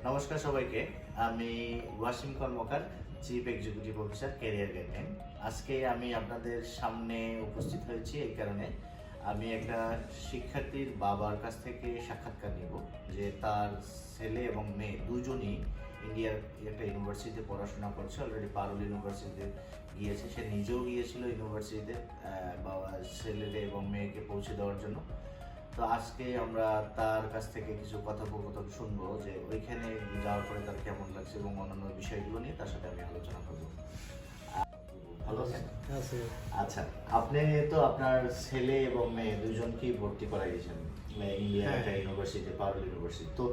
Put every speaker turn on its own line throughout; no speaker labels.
নমস্কার সবাইকে। আমি Wasim Karmakar, chief executive officer career guideline. আজকে আমি আপনাদের সামনে উপস্থিত হয়েছি এই কারণে, আমি একটা শিক্ষার্থীর বাবার কাছ থেকে সাক্ষাৎকার নিব যে তার ছেলে এবং মেয়ে দুজনই ইন্ডিয়ার একটা ইউনিভার্সিটিতে পড়াশোনা করছে। অলরেডি পারুল ইউনিভার্সিটিতে গিয়েছে, সে নিজেও গিয়েছিল ইউনিভার্সিটিতে বাবা ছেলেদের এবং মেয়েকে পৌঁছে দেওয়ার জন্য। তো আজকে আমরা তার কাছ থেকে কিছু কথোপকথন শুনবো যে ওইখানে যাওয়ার পরে তার কেমন লাগছে এবং অন্যান্য বিষয়গুলো নিয়ে তার সাথে আমি আলোচনা করবো। ভালো আছেন? আচ্ছা, আপনি তো আপনার ছেলে এবং মেয়ে দুজনকেই ভর্তি করাইয়েছেন ইন্ডিয়ান একটা ইউনিভার্সিটি, পারুল ইউনিভার্সিটি। তো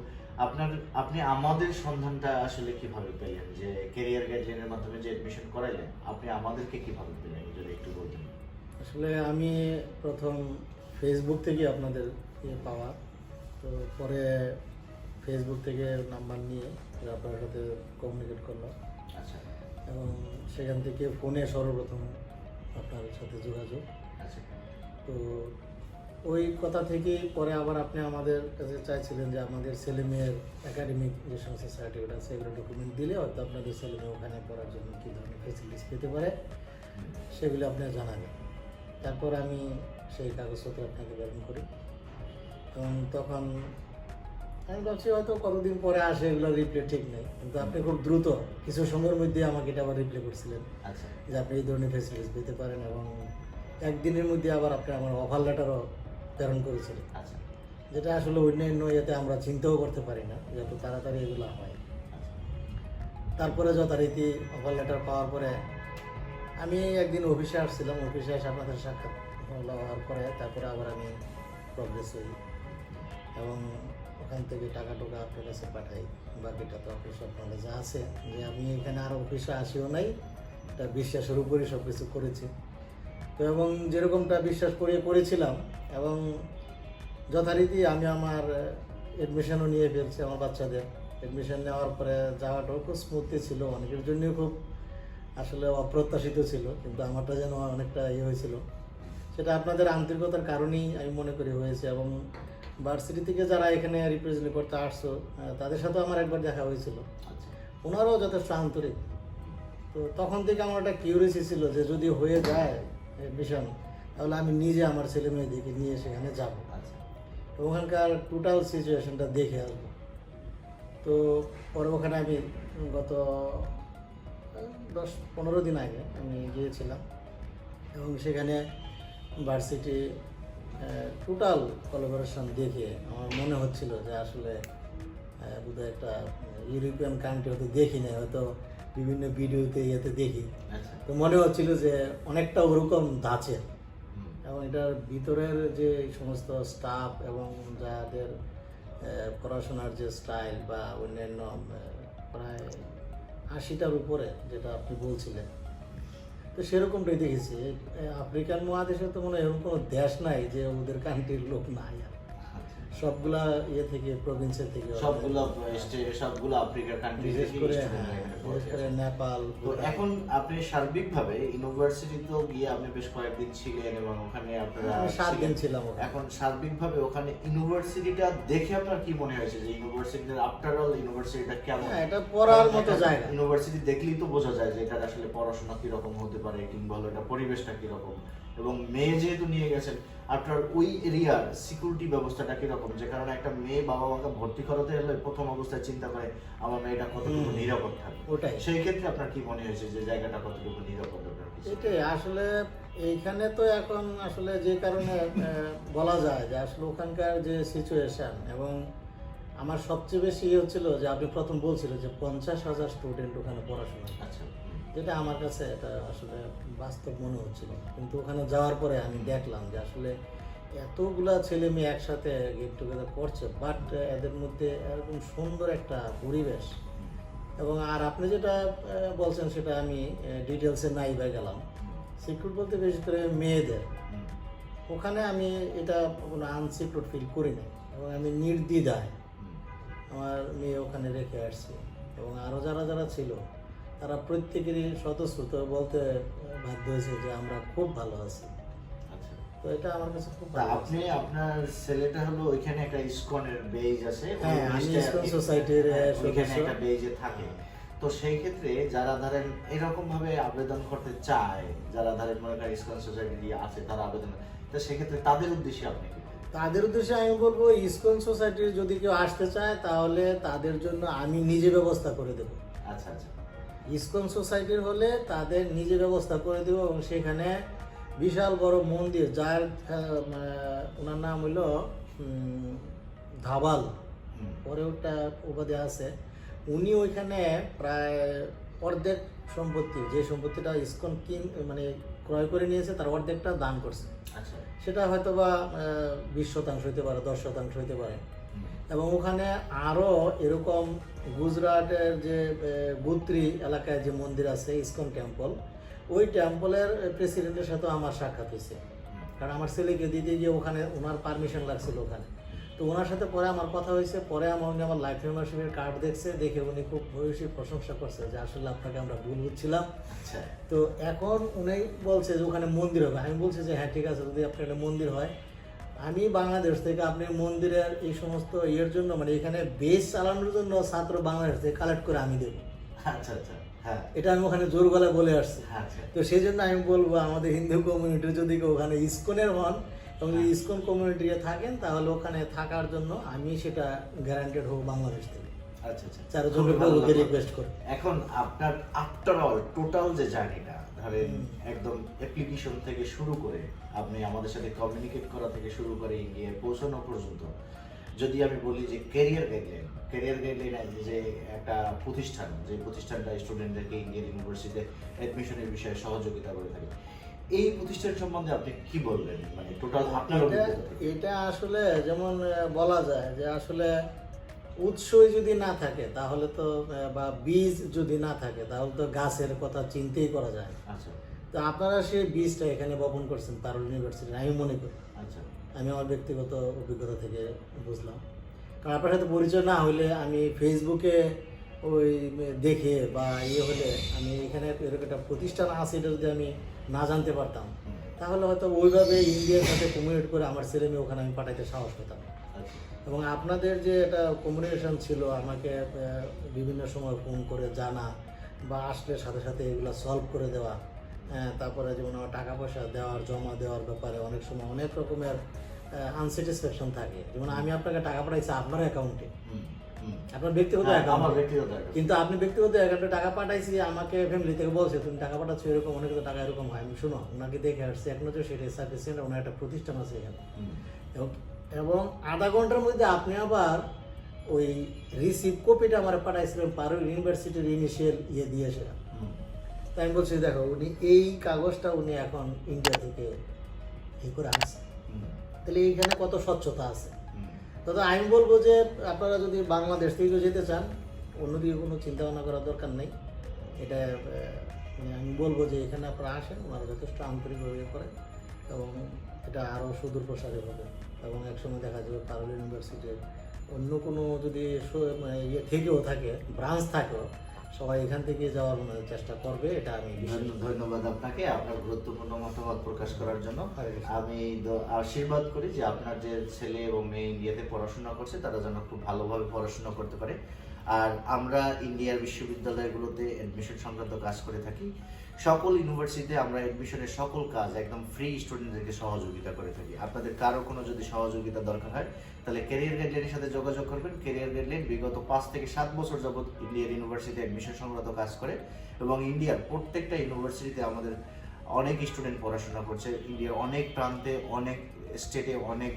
আপনি আমাদের সন্ধানটা আসলে কিভাবে পেলেন, যে ক্যারিয়ার গাইডলাইনের মাধ্যমে যে এডমিশন করাইলেন, আপনি আমাদেরকে কিভাবে পেলেন যদি একটু বলতেন।
আসলে আমি প্রথম ফেসবুক থেকে আপনাদের পাওয়া, তো পরে ফেসবুক থেকে নাম্বার নিয়ে আপনার সাথে কমিউনিকেট করলাম।
আচ্ছা,
এবং সেখান থেকে ফোনে সর্বপ্রথম আপনার সাথে যোগাযোগ।
আচ্ছা,
তো ওই কথা থেকে পরে আবার আপনি আমাদের কাছে চাইছিলেন যে আমাদের ছেলে মেয়ের একাডেমিক যে সমস্ত সার্টিফিকেট আছে এগুলো ডকুমেন্ট দিলে হয়তো আপনাদের ছেলে মেয়ে ওখানে পড়ার জন্য কী ধরনের ফেসিলিটিস পেতে পারে সেগুলো আপনি জানাবেন। তারপর আমি সেই কাগজপত্র আপনাকে প্রেরণ করি এবং তখন আমি ভাবছি হয়তো কতদিন পরে আসে, এগুলো রিপ্লে ঠিক নেই, কিন্তু আপনি খুব দ্রুত কিছু সময়ের মধ্যে আমাকে এটা আবার রিপ্লে করছিলেন
আচ্ছা,
যে আপনি এই ধরনের ফেসিলিটিস পেতে পারেন, এবং একদিনের মধ্যে আবার আপনি আমার অফার লেটারও প্রেরণ করেছিলেন।
আচ্ছা,
যেটা আসলে অন্যান্য ইয়েতে আমরা চিন্তাও করতে পারি না যত তাড়াতাড়ি এগুলো হয়। তারপরে যথারীতি অফার লেটার পাওয়ার পরে আমি একদিন অফিসে আসছিলাম, অফিসে এসে আপনাদের সাক্ষাৎ হওয়ার পরে তারপরে আবার আমি প্রগ্রেস হই এবং ওখান থেকে টাকা টোকা আপনার কাছে পাঠাই। বাকিটা তো অফিস আপনাদের যা আছে, যে আমি এখানে আর অফিসে আসিও নাই, এটা বিশ্বাসের উপরই সব কিছু করেছি। তো এবং যেরকমটা বিশ্বাস করেছিলাম এবং যথারীতি আমি আমার অ্যাডমিশনও নিয়ে ফেলছি। আমার বাচ্চাদের অ্যাডমিশন নেওয়ার পরে যাওয়াটাও খুব স্মুথলি ছিল, অনেকের জন্যই খুব আসলে অপ্রত্যাশিত ছিল, কিন্তু আমারটা যেন অনেকটা হয়েছিল। সেটা আপনাদের আন্তরিকতার কারণেই আমি মনে করি হয়েছে। এবং ভার্সিটি থেকে যারা এখানে রিপ্রেজেন্ট করতে আসছো তাদের সাথেও আমার একবার দেখা হয়েছিল, ওনারাও যথেষ্ট আন্তরিক। তো তখন থেকে আমার একটা কিউরিয়াসি ছিল যে যদি হয়ে যায় অ্যাডমিশন তাহলে আমি নিজে আমার ছেলে মেয়েদেরকে নিয়ে সেখানে যাব, এবং ওখানকার টোটাল সিচুয়েশনটা দেখে আসবো। তো পরে ওখানে আমি গত 10-15 দিন আগে আমি গিয়েছিলাম এবং সেখানে ভার্সিটি টোটাল কোলাবোরেশন দেখে আমার মনে হচ্ছিল যে আসলে বোধহয় একটা ইউরোপিয়ান কান্ট্রি হয়তো দেখি না, হয়তো বিভিন্ন ভিডিওতে ইয়েতে দেখি, তো মনে হচ্ছিল যে অনেকটা ওরকম ধাঁচের। এবং এটার ভিতরের যে সমস্ত স্টাফ এবং যাদের পড়াশোনার যে স্টাইল বা অন্যান্য প্রায় 80টার উপরে যেটা আপনি বলছিলেন, তো সেরকমটাই দেখেছি। আফ্রিকান মহাদেশে তো মনে হয় এরকম কোনো দেশ নাই যে ওদের কান্ট্রির লোক নাই, আর সবগুলা ইয়ে থেকে প্রভিন্সের থেকে
সবগুলো আফ্রিকার কান্ট্রি,
বিশেষ করে নেপাল।
তো এখন আপনি সার্বিকভাবে ইউনিভার্সিটিতেও গিয়ে আপনি বেশ কয়েকদিন ছিলেন এবং ওখানে আপনারা
7 দিন ছিলাম।
এখন সার্বিকভাবে ওখানে ইউনিভার্সিটিটা দেখে আপনার কি মনে হয়েছে যে ইউনিভার্সিটির আফটার অল ইউনিভার্সিটিটা কেমন?
এটা পড়ার মতো জায়গা।
ইউনিভার্সিটি দেখলেই তো বোঝা যায় যে এটা আসলে পড়াশোনা কিরকম হতে পারে কিংবা এটা পরিবেশটা কিরকম, এবং মেয়ে যেহেতু নিয়ে গেছেন আপনার ওই এরিয়ার সিকিউরিটি ব্যবস্থাটা কিরকম, যে কারণে একটা মেয়ে বাবা মাকে ভর্তি করাতে হলে প্রথম অবস্থায় চিন্তা করে আমার মেয়েটা কতটুকু নিরাপদ থাকবে।
ওটাই,
সেই ক্ষেত্রে আপনার কি মনে হয়েছে যে জায়গাটা কতটুকু নিরাপদ?
এটাই আসলে এইখানে তো এখন আসলে যে কারণে বলা যায় যে আসলে ওখানকার যে সিচুয়েশন, এবং আমার সবচেয়ে বেশি হচ্ছিল যে আপনি প্রথম বলছিলেন যে 50,000 স্টুডেন্ট ওখানে পড়াশোনা,
আচ্ছা,
যেটা আমার কাছে এটা আসলে বাস্তব মনে হচ্ছিল। কিন্তু ওখানে যাওয়ার পরে আমি দেখলাম যে আসলে এতগুলা ছেলে মেয়ে একসাথে গেট টুগেদার করছে, বাট এদের মধ্যে এরকম সুন্দর একটা পরিবেশ। এবং আর আপনি যেটা বলছেন সেটা আমি ডিটেলসে নাই বা গেলাম, সিকিউর বলতে বেশি করে মেয়েদের ওখানে আমি এটা কোনো আনসিকিউর ফিল করি নাই, এবং আমি নির্দ্বিধায় আমার মেয়ে ওখানে রেখে আসছি। এবং আরও যারা যারা ছিল তারা প্রত্যেকেরই স্বতঃস্ফূর্ত বলতে বাধ্য হয়েছে যে আমরা খুব ভালো আছি। তো এটা আমার কাছে খুব
তা
ভালো
আপনি
লাগছে।
আপনার ছেলেটা হলো ওইখানে একটা ইসকনের বেজ আছে, ওই
হ্যাঁ, আমি
বেজটা
ইসকন
আর কি-
সোসাইটির
হ্যাঁ, ওইখানে
সদস্য।
একটা বেজে থাকে। তো সেই ক্ষেত্রে যারা ধরেন এরকম ভাবে আবেদন করতে চায়, যারা ধরেন মনে করেন ইসকন সোসাইটি আছে তারা আবেদন, তো সেক্ষেত্রে তাদের উদ্দেশ্যে আপনি কি বলবেন?
তাদের উদ্দেশ্যে আমি বলবো ইসকন সোসাইটির যদি কেউ আসতে চায় তাহলে তাদের জন্য আমি নিজে ব্যবস্থা করে দেবো।
আচ্ছা আচ্ছা
ইসকন সোসাইটির হলে তাদের নিজে ব্যবস্থা করে দেবো এবং সেখানে বিশাল বড় মন্দির, যার ওনার নাম হলো ধাবাল,
হুম,
পরে ওটা উপাধি আছে। উনি ওইখানে প্রায় অর্ধেক সম্পত্তি, যে সম্পত্তিটা ইসকন মানে ক্রয় করে নিয়েছে তার অর্ধেকটা দান করছে।
আচ্ছা
সেটা হয়তো বা 20% হইতে পারে, 10% হইতে পারে।
হুম,
এবং ওখানে আরও এরকম গুজরাটের যে গুত্রি এলাকায় যে মন্দির আছে ইসকন টেম্পল, ওই টেম্পলের প্রেসিডেন্টের সাথেও আমার সাক্ষাৎ হয়েছে। কারণ আমার ছেলেকে দিতে গিয়ে ওখানে ওনার পারমিশন লাগছিল ওখানে, তো ওনার সাথে পরে আমার কথা হয়েছে। পরে উনি আমার লাইফ মেম্বারশিপের কার্ড দেখছে, দেখে উনি খুব ভূয়সী প্রশংসা করছে যে আসলে আপনাকে আমরা ভুল বুঝছিলাম।
আচ্ছা
তো এখন উনি বলছে যে ওখানে মন্দির হবে। আমি বলছি যে হ্যাঁ ঠিক আছে, যদি আপনার একটা মন্দির হয়, আমি বাংলাদেশ থেকে আপনি মন্দিরের এই সমস্ত ইয়ের জন্য মানে এখানে বেস চালানোর জন্য ছাত্র বাংলাদেশ থেকে কালেক্ট করে আমি দেবো।
আচ্ছা আচ্ছা হ্যাঁ
এটা আমি ওখানে জোর গলায় বলে আসছি।
আচ্ছা
তো সেই জন্য আমি বলবো আমাদের হিন্দু কমিউনিটির যদি কেউ ওখানে ইসকনের হন এবং যদি ইসকন কমিউনিটিতে থাকেন তাহলে ওখানে থাকার জন্য আমি সেটা গ্যারান্টেড হবো বাংলাদেশ থেকে।
আচ্ছা আচ্ছা
চারজনকে
ভালো
বলবো
লাগলো।
রিকোয়েস্ট করে।
এখন আপনার আফটার অল টোটাল যে জার্নিটা ধরেন একদম অ্যাপ্লিকেশন থেকে শুরু করে আপনি আমাদের সাথে কমিউনিকেট করা থেকে শুরু করে গিয়ে পৌঁছানো পর্যন্ত, যদি আমি বলি যে ক্যারিয়ার গাইডলাইন যে একটা প্রতিষ্ঠান, যে প্রতিষ্ঠানটা স্টুডেন্টদেরকে ইন্ডিয়ান ইউনিভার্সিটিতে অ্যাডমিশনের বিষয়ে সহযোগিতা করে থাকে, এই প্রতিষ্ঠান সম্বন্ধে আপনি কি বলবেন, মানে টোটাল আপনার অভিজ্ঞতা থেকে?
এটা আসলে যেমন বলা যায় যে আসলে উৎসই যদি না থাকে তাহলে তো বা বীজ যদি না থাকে তাহলে তো গাছের কথা চিন্তাই করা যায় না।
আচ্ছা
তো আপনারা সেই বীজটা এখানে বপন করছেন পারুল ইউনিভার্সিটি, আমি মনে করি।
আচ্ছা
আমি আমার ব্যক্তিগত অভিজ্ঞতা থেকে বুঝলাম। কারণ আপনার সাথে পরিচয় না হলে আমি ফেসবুকে ওই দেখে বা ইয়ে হলে আমি এখানে এরকম একটা প্রতিষ্ঠান আছে এটা যদি আমি না জানতে পারতাম তাহলে হয়তো ওইভাবে ইন্ডিয়ার সাথে কমিউনিকেট করে আমার ছেলে মেয়ে ওখানে আমি পাঠাইতে সাহস পেতাম।
আচ্ছা
এবং আপনাদের যে একটা কমিউনিকেশন ছিল, আমাকে বিভিন্ন সময় ফোন করে জানা বা আসলে সাথে সাথে এগুলো সলভ করে দেওয়া, তারপরে যেমন আমার টাকা পয়সা দেওয়ার জমা দেওয়ার ব্যাপারে অনেক সময় অনেক রকমের আনস্যাটিসফ্যাকশন থাকে। যেমন আমি আপনাকে টাকা পাঠাইছি আপনার অ্যাকাউন্টে,
হুম, হুম।
আপনার ব্যক্তিগত
হ্যাঁ, আমার
অ্যাকাউন্টে,
ব্যক্তিগত account।
কিন্তু আপনি ব্যক্তিগত অ্যাকাউন্টে টাকা পাঠাইছি, আমাকে ফ্যামিলি থেকে বলছে তুমি টাকা পাঠাচ্ছ এরকম, অনেক তো টাকা এরকম হয়। আমি শুনো ওনাকে দেখে আসছি, এখন হচ্ছে সেটা সাফিসিয়েন্ট, ওনার একটা প্রতিষ্ঠান আছে এখানে।
হুম,
এবং আধা ঘন্টার মধ্যে আপনি আবার ওই রিসিভ কপিটা আমার পাঠাইছিলেন পারুল ইউনিভার্সিটির ইনিশিয়াল ইয়ে দিয়েছে।
হুম,
তাই আমি বলছি দেখো উনি এই কাগজটা উনি এখন ইন্ডিয়া থেকে এই করে আনছে,
হুম,
তাহলে এইখানে কত স্বচ্ছতা আছে।
হুম।
তবে আমি বলবো যে আপনারা যদি বাংলাদেশ থেকে যেতে চান অন্যদিকে কোনো চিন্তা ভাবনা করার দরকার নেই। এটা মানে আমি বলবো যে এখানে আপনারা আসেন, ওনারা যথেষ্ট আন্তরিকভাবে করেন এবং এটা আরও সুদূর প্রসারী হবে। এবং একসময় দেখা যাবে পারুল ইউনিভার্সিটির অন্য কোনো যদি মানে ইয়ে থেকেও থাকে, ব্রাঞ্চ থাকেও, সবাই এখান থেকে যাওয়ার মানে চেষ্টা করবে, এটা আমি বিশ্বাস করি।
ধন্যবাদ আপনাকে আপনার গুরুত্বপূর্ণ মতামত প্রকাশ করার জন্য।
হরে কৃষ্ণ।
আমি আশীর্বাদ করি যে আপনার যে ছেলে এবং মেয়ে ইন্ডিয়াতে পড়াশোনা করছে তারা যেন খুব ভালোভাবে পড়াশোনা করতে পারে। আর আমরা ইন্ডিয়ার বিশ্ববিদ্যালয়গুলোতে অ্যাডমিশন সংক্রান্ত কাজ করে থাকি। সকল ইউনিভার্সিটিতে আমরা অ্যাডমিশনের সকল কাজ একদম ফ্রি স্টুডেন্টদেরকে সহযোগিতা করে থাকি। আপনাদের কারো কোনো যদি সহযোগিতা দরকার হয় তাহলে ক্যারিয়ার গাইডলাইনের সাথে যোগাযোগ করবেন। ক্যারিয়ার গাইডলাইন বিগত 5 থেকে 7 বছর যাবত ইন্ডিয়ার ইউনিভার্সিটিতে অ্যাডমিশন সংক্রান্ত কাজ করে এবং ইন্ডিয়ার প্রত্যেকটা ইউনিভার্সিটিতে আমাদের অনেক স্টুডেন্ট পড়াশোনা করছে। ইন্ডিয়ার অনেক প্রান্তে, অনেক স্টেটে, অনেক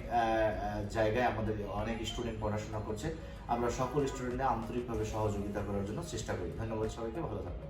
জায়গায় আমাদের অনেক স্টুডেন্ট পড়াশোনা করছে। আমরা সকল স্টুডেন্টরা আন্তরিকভাবে সহযোগিতা করার জন্য চেষ্টা করি। ধন্যবাদ সবাইকে, ভালো থাকবেন।